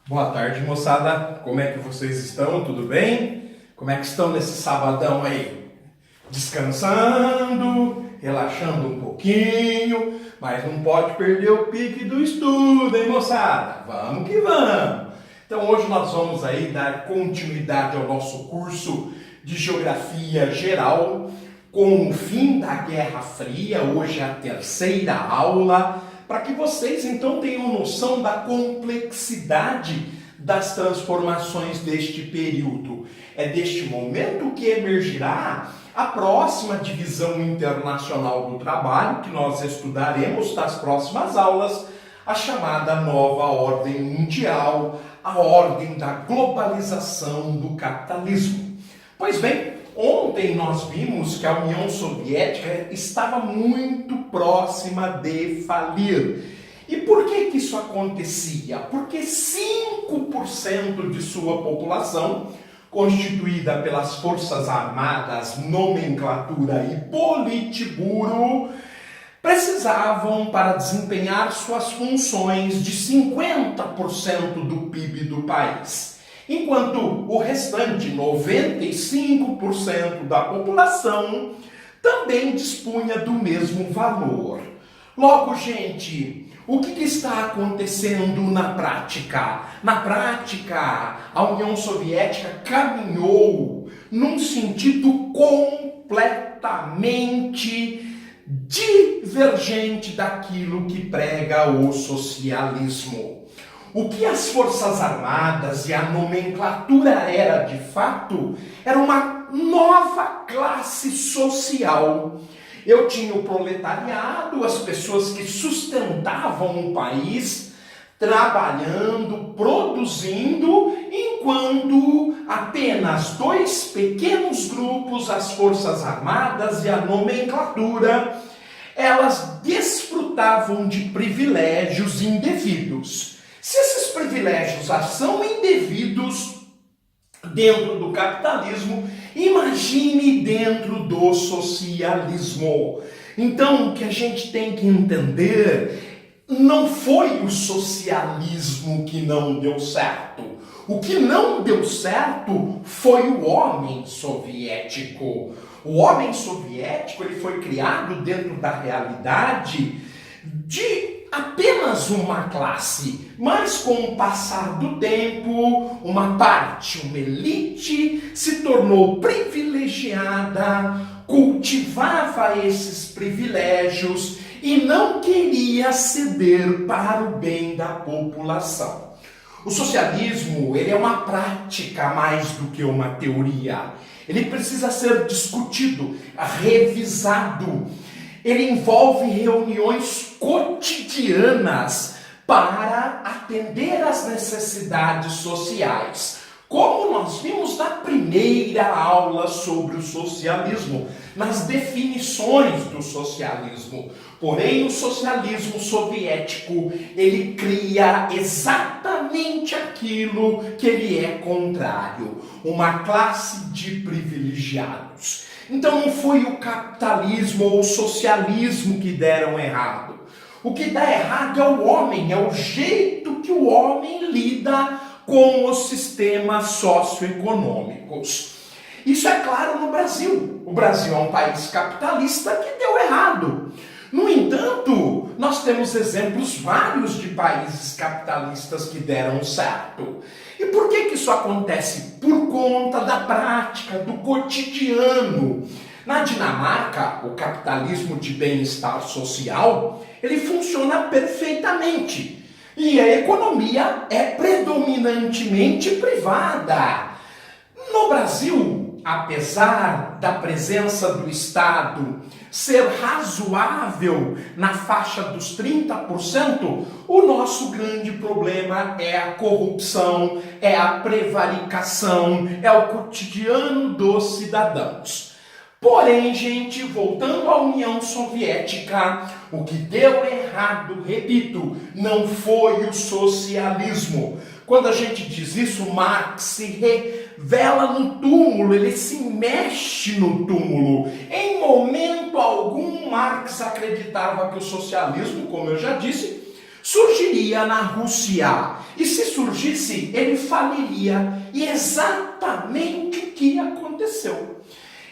Boa tarde, moçada. Como é que vocês estão? Tudo bem? Como é que estão nesse sabadão aí? Descansando, relaxando um pouquinho, mas não pode perder o pique do estudo, hein, moçada? Vamos que vamos! Então hoje nós vamos aí dar continuidade ao nosso curso de Geografia Geral com o fim da Guerra Fria. Hoje é a terceira aula, para que vocês então tenham noção da complexidade das transformações deste período. É deste momento que emergirá a próxima divisão internacional do trabalho, que nós estudaremos nas próximas aulas, a chamada nova ordem mundial, a ordem da globalização do capitalismo. Pois bem, ontem nós vimos que a União Soviética estava muito próxima de falir. E por que isso acontecia? Porque 5% de sua população, constituída pelas Forças Armadas, nomenclatura e politburo, precisavam, para desempenhar suas funções, de 50% do PIB do país, enquanto o restante, 95% da população, também dispunha do mesmo valor. Logo, gente, o que está acontecendo na prática? Na prática, a União Soviética caminhou num sentido completamente divergente daquilo que prega o socialismo. O que as Forças Armadas e a nomenclatura era de fato, era uma nova classe social. Eu tinha o proletariado, as pessoas que sustentavam o país, trabalhando, produzindo, enquanto apenas dois pequenos grupos, as Forças Armadas e a nomenclatura, elas desfrutavam de privilégios indevidos. Se esses privilégios são indevidos dentro do capitalismo, imagine dentro do socialismo. Então, o que a gente tem que entender, não foi o socialismo que não deu certo. O que não deu certo foi o homem soviético. O homem soviético, ele foi criado dentro da realidade de apenas uma classe, mas com o passar do tempo, uma parte, uma elite, se tornou privilegiada, cultivava esses privilégios e não queria ceder para o bem da população. O socialismo, ele é uma prática mais do que uma teoria. Ele precisa ser discutido, revisado. Ele envolve reuniões cotidianas para atender às necessidades sociais. Como nós vimos na primeira aula sobre o socialismo, nas definições do socialismo. Porém, o socialismo soviético, ele cria exatamente aquilo que ele é contrário, uma classe de privilegiados. Então não foi o capitalismo ou o socialismo que deram errado. O que dá errado é o homem, é o jeito que o homem lida com os sistemas socioeconômicos. Isso é claro no Brasil. O Brasil é um país capitalista que deu errado. No entanto, nós temos exemplos vários de países capitalistas que deram certo. E por que isso acontece? Por conta da prática, do cotidiano. Na Dinamarca, o capitalismo de bem-estar social, ele funciona perfeitamente. E a economia é predominantemente privada. No Brasil, apesar da presença do Estado ser razoável na faixa dos 30%, o nosso grande problema é a corrupção, é a prevaricação, é o cotidiano dos cidadãos. Porém, gente, voltando à União Soviética, o que deu errado, repito, não foi o socialismo. Quando a gente diz isso, Marx se revela no túmulo, ele se mexe no túmulo. Em momento algum, Marx acreditava que o socialismo, como eu já disse, surgiria na Rússia. E se surgisse, ele faliria. E exatamente o que aconteceu.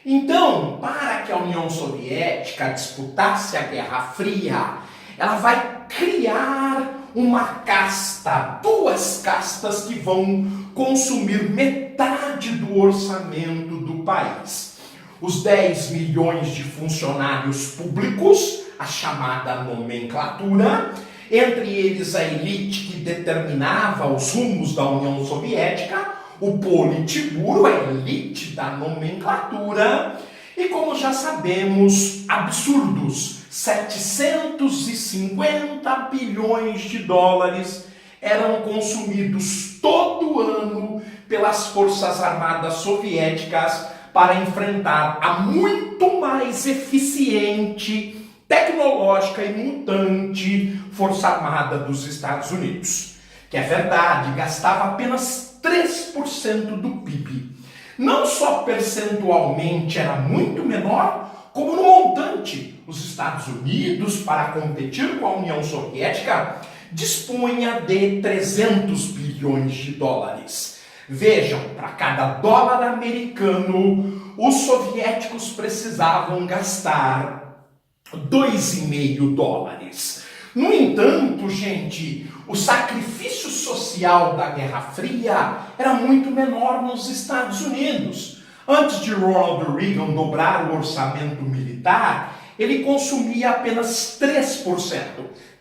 Então, para que a União Soviética disputasse a Guerra Fria, ela vai criar uma casta, duas castas que vão consumir metade do orçamento do país. Os 10 milhões de funcionários públicos, a chamada nomenclatura, entre eles a elite que determinava os rumos da União Soviética, o Politburo, a elite da nomenclatura, e como já sabemos, absurdos, 750 bilhões de dólares eram consumidos todo ano pelas Forças Armadas Soviéticas para enfrentar a muito mais eficiente, tecnológica e mutante Força Armada dos Estados Unidos, que é verdade, gastava apenas 3% do PIB. Não só percentualmente era muito menor, como no montante. Os Estados Unidos, para competir com a União Soviética, dispunha de 300 bilhões de dólares. Vejam, para cada dólar americano, os soviéticos precisavam gastar 2,5 dólares. No entanto, gente, o sacrifício social da Guerra Fria era muito menor nos Estados Unidos. Antes de Ronald Reagan dobrar o orçamento militar, ele consumia apenas 3%.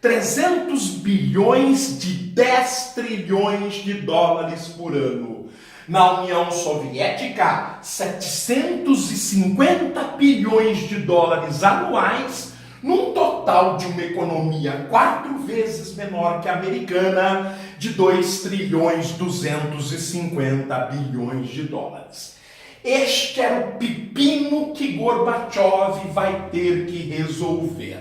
300 bilhões de 10 trilhões de dólares por ano. Na União Soviética, 750 bilhões de dólares anuais, num total de uma economia 4 vezes menor que a americana, de 2 trilhões 250 bilhões de dólares. Este era o pepino que Gorbachev vai ter que resolver.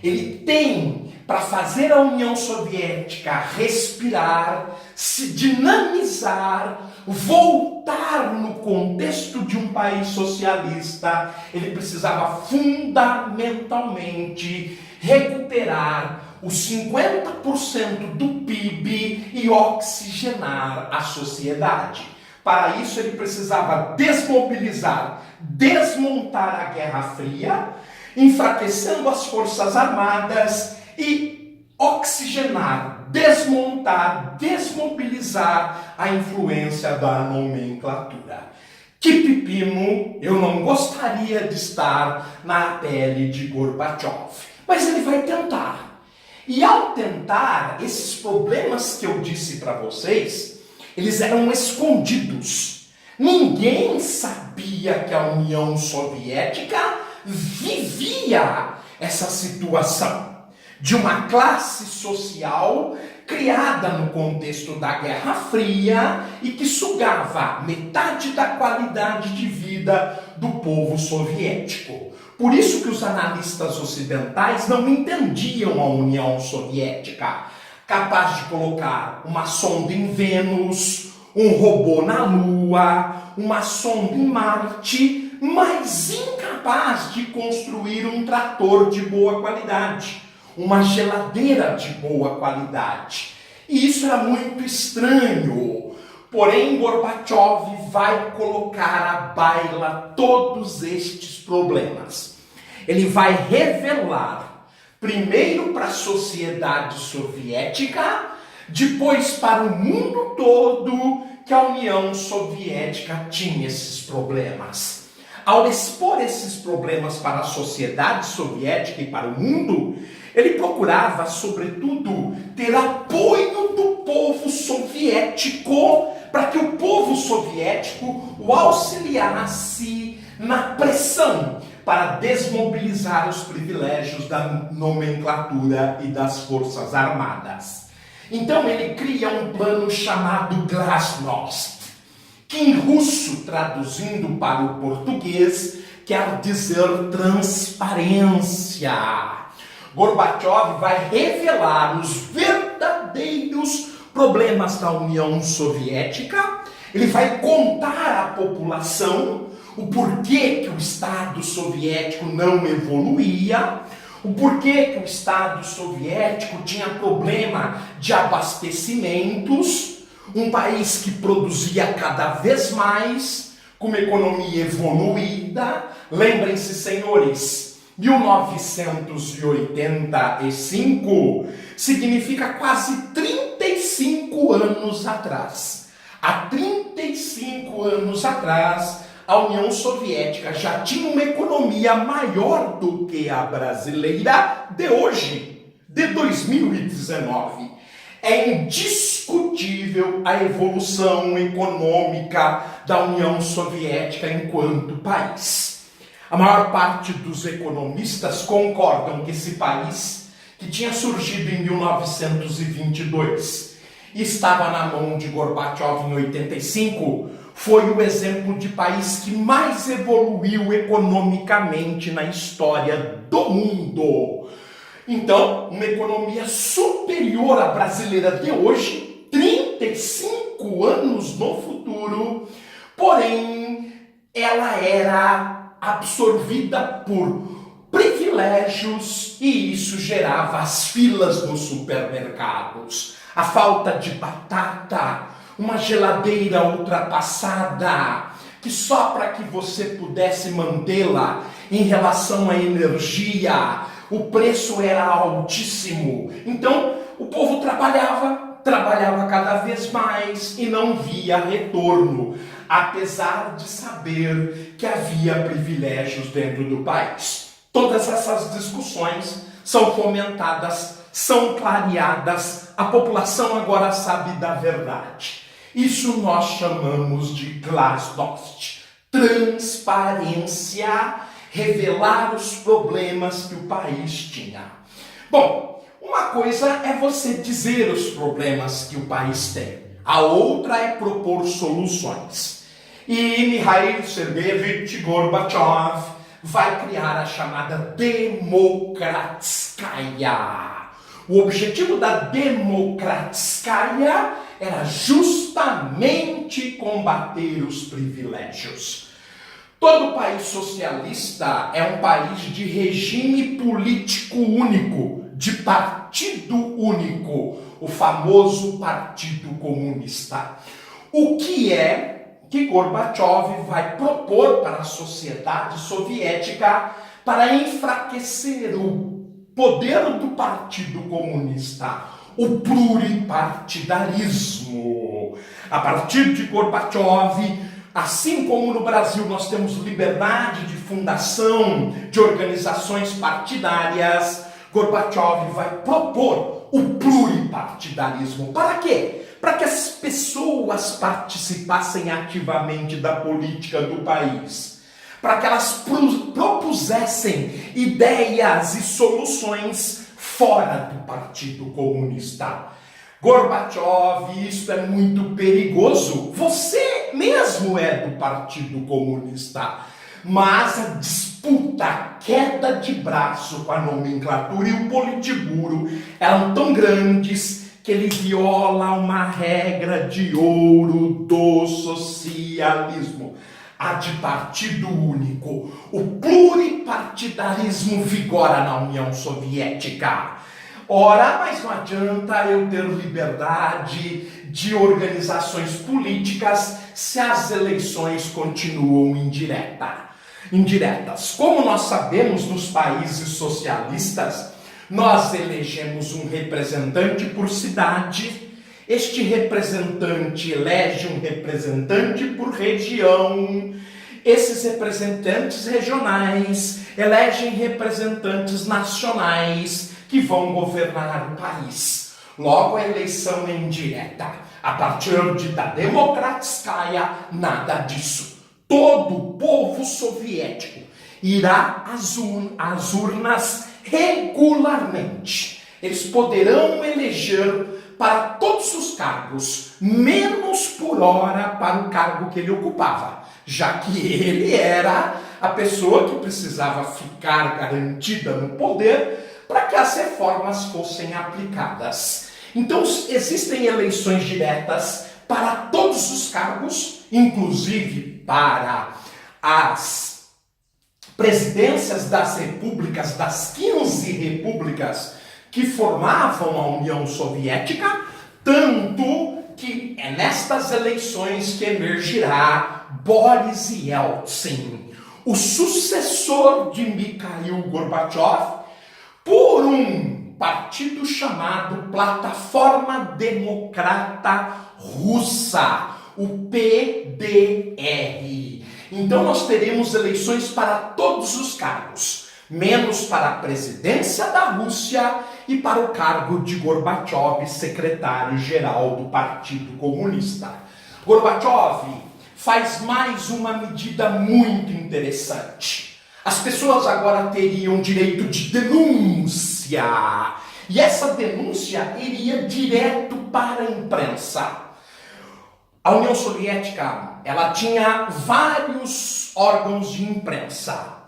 Ele tem, para fazer a União Soviética respirar, se dinamizar, voltar no contexto de um país socialista, ele precisava fundamentalmente recuperar os 50% do PIB e oxigenar a sociedade. Para isso ele precisava desmobilizar, desmontar a Guerra Fria, enfraquecendo as Forças Armadas e oxigenar, desmontar, desmobilizar a influência da nomenclatura. Que pepino, eu não gostaria de estar na pele de Gorbachev. Mas ele vai tentar. E ao tentar, esses problemas que eu disse para vocês, eles eram escondidos. Ninguém sabia que a União Soviética vivia essa situação de uma classe social criada no contexto da Guerra Fria e que sugava metade da qualidade de vida do povo soviético. Por isso que os analistas ocidentais não entendiam a União Soviética, capaz de colocar uma sonda em Vênus, um robô na Lua, uma sonda em Marte, mas incapaz de construir um trator de boa qualidade, uma geladeira de boa qualidade. E isso era muito estranho. Porém, Gorbachev vai colocar à baila todos estes problemas. Ele vai revelar, primeiro para a sociedade soviética, depois para o mundo todo, que a União Soviética tinha esses problemas. Ao expor esses problemas para a sociedade soviética e para o mundo, ele procurava, sobretudo, ter apoio do povo soviético, para que o povo soviético o auxiliasse na pressão para desmobilizar os privilégios da nomenclatura e das Forças Armadas. Então ele cria um plano chamado Glasnost, que em russo, traduzindo para o português, quer dizer transparência. Gorbachev vai revelar os verdadeiros problemas da União Soviética, ele vai contar à população o porquê que o Estado soviético não evoluía, O porquê que o Estado soviético tinha problema de abastecimentos, um país que produzia cada vez mais, com uma economia evoluída. Lembrem-se, senhores, 1985 significa quase 35 anos atrás. Há 35 anos atrás, a União Soviética já tinha uma economia maior do que a brasileira de hoje, de 2019. É indiscutível a evolução econômica da União Soviética enquanto país. A maior parte dos economistas concordam que esse país, que tinha surgido em 1922 e estava na mão de Gorbachev em 85, foi o exemplo de país que mais evoluiu economicamente na história do mundo. Então, uma economia superior à brasileira de hoje, 35 anos no futuro, porém, ela era absorvida por privilégios e isso gerava as filas nos supermercados, a falta de batata, uma geladeira ultrapassada, que só para que você pudesse mantê-la em relação à energia, o preço era altíssimo. Então, o povo trabalhava cada vez mais e não via retorno, apesar de saber que havia privilégios dentro do país. Todas essas discussões são fomentadas, são clareadas, a população agora sabe da verdade. Isso nós chamamos de glasnost, transparência, revelar os problemas que o país tinha. Bom, uma coisa é você dizer os problemas que o país tem, a outra é propor soluções. E Mikhail Sergeyevich Gorbachev vai criar a chamada Demokratskaya. O objetivo da Demokratskaya era justamente combater os privilégios. Todo país socialista é um país de regime político único, de partido único, o famoso Partido Comunista. O que é que Gorbachev vai propor para a sociedade soviética para enfraquecer o poder do Partido Comunista, o pluripartidarismo. A partir de Gorbachev, assim como no Brasil nós temos liberdade de fundação de organizações partidárias, Gorbachev vai propor o pluripartidarismo. Para quê? Para que as pessoas participassem ativamente da política do país, para que elas propusessem ideias e soluções fora do Partido Comunista. Gorbachev, isso é muito perigoso. Você mesmo é do Partido Comunista, mas a disputa, a queda de braço com a nomenclatura e o Politburo eram tão grandes que ele viola uma regra de ouro do socialismo, a de partido único. O pluripartidarismo vigora na União Soviética. Ora, mas não adianta eu ter liberdade de organizações políticas se as eleições continuam indiretas. Como nós sabemos, nos países socialistas, nós elegemos um representante por cidade. Este representante elege um representante por região. Esses representantes regionais elegem representantes nacionais que vão governar o país. Logo, a eleição é indireta. A partir da Demokratskaya, nada disso. Todo o povo soviético irá às urnas regularmente. Eles poderão eleger para todos os cargos, menos por hora para o cargo que ele ocupava, já que ele era a pessoa que precisava ficar garantida no poder para que as reformas fossem aplicadas. Então, existem eleições diretas para todos os cargos, inclusive para presidências das repúblicas, das 15 repúblicas que formavam a União Soviética, tanto que é nestas eleições que emergirá Boris Yeltsin, o sucessor de Mikhail Gorbachev, por um partido chamado Plataforma Democrata Russa, o PDR. Então nós teremos eleições para todos os cargos, menos para a presidência da Rússia e para o cargo de Gorbachev, secretário-geral do Partido Comunista. Gorbachev faz mais uma medida muito interessante. As pessoas agora teriam direito de denúncia, e essa denúncia iria direto para a imprensa. A União Soviética, ela tinha vários órgãos de imprensa,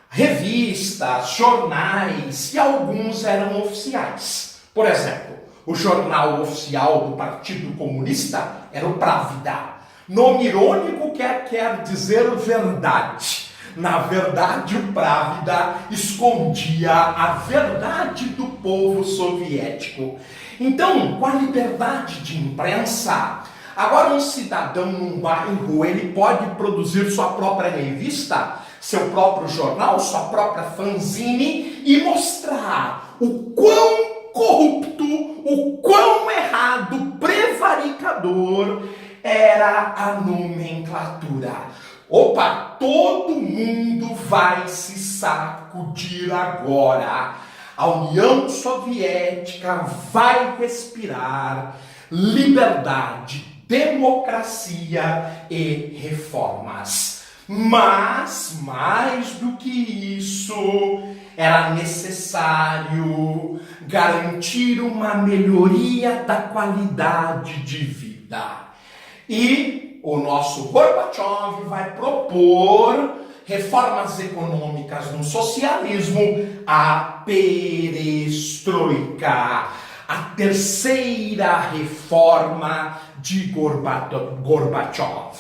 revistas, jornais, e alguns eram oficiais. Por exemplo, o jornal oficial do Partido Comunista era o Pravda. Nome irônico que quer dizer verdade. Na verdade, o Pravda escondia a verdade do povo soviético. Então, com a liberdade de imprensa, agora um cidadão num bairro, ele pode produzir sua própria revista, seu próprio jornal, sua própria fanzine e mostrar o quão corrupto, o quão errado, prevaricador era a nomenclatura. Opa, todo mundo vai se sacudir agora. A União Soviética vai respirar liberdade, democracia e reformas. Mas, mais do que isso, era necessário garantir uma melhoria da qualidade de vida. E o nosso Gorbachev vai propor reformas econômicas no socialismo, a perestroika, a terceira reforma de Gorbachev.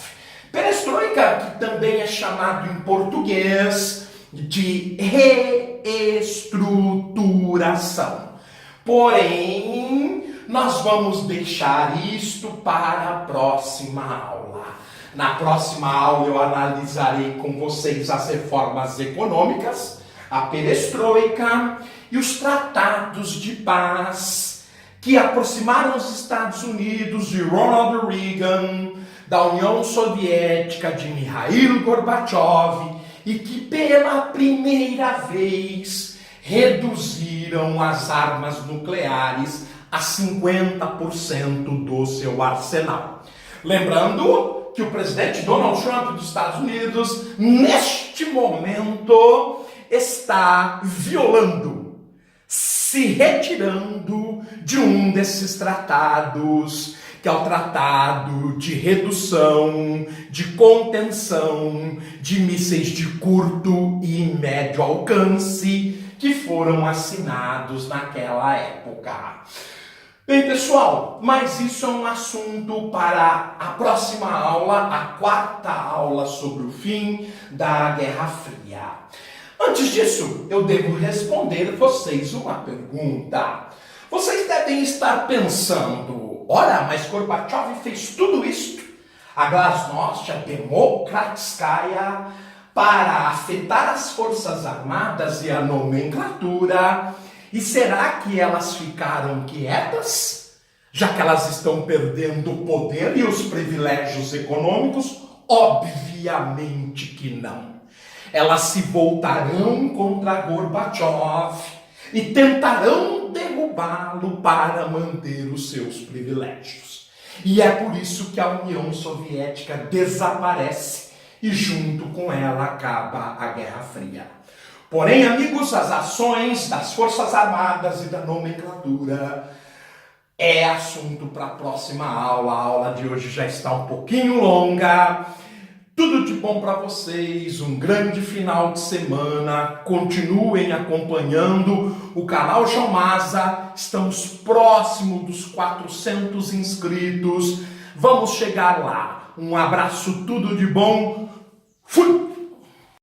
Perestroika, que também é chamado em português de reestruturação. Porém, nós vamos deixar isto para a próxima aula. Na próxima aula eu analisarei com vocês as reformas econômicas, a perestroika e os tratados de paz que aproximaram os Estados Unidos de Ronald Reagan, da União Soviética de Mikhail Gorbachev e que pela primeira vez reduziram as armas nucleares a 50% do seu arsenal. Lembrando que o presidente Donald Trump dos Estados Unidos, neste momento, está violando, se retirando de um desses tratados, que é o Tratado de Redução, de Contenção de Mísseis de Curto e Médio Alcance, que foram assinados naquela época. Bem, pessoal, mas isso é um assunto para a próxima aula, a quarta aula sobre o fim da Guerra Fria. Antes disso, eu devo responder vocês uma pergunta. Vocês devem estar pensando, ora, mas Gorbachev fez tudo isto, a Glasnost, a Demokratskaya, para afetar as Forças Armadas e a nomenclatura. E será que elas ficaram quietas, já que elas estão perdendo o poder e os privilégios econômicos? Obviamente que não. Elas se voltarão contra Gorbachev e tentarão derrubá-lo para manter os seus privilégios. E é por isso que a União Soviética desaparece e junto com ela acaba a Guerra Fria. Porém, amigos, as ações das Forças Armadas e da nomenclatura é assunto para a próxima aula. A aula de hoje já está um pouquinho longa. Tudo de bom para vocês, um grande final de semana. Continuem acompanhando o canal João Maza. Estamos próximo dos 400 inscritos. Vamos chegar lá. Um abraço, tudo de bom. Fui!